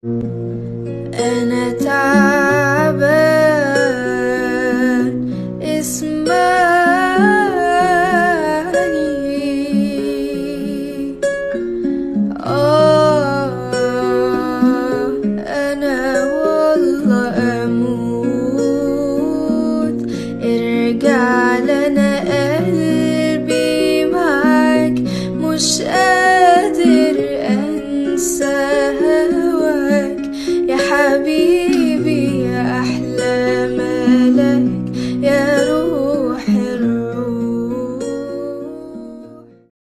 أنا تعبان اسمعني. أنا والله أموت. ارجع لنا قلبي معاك، مش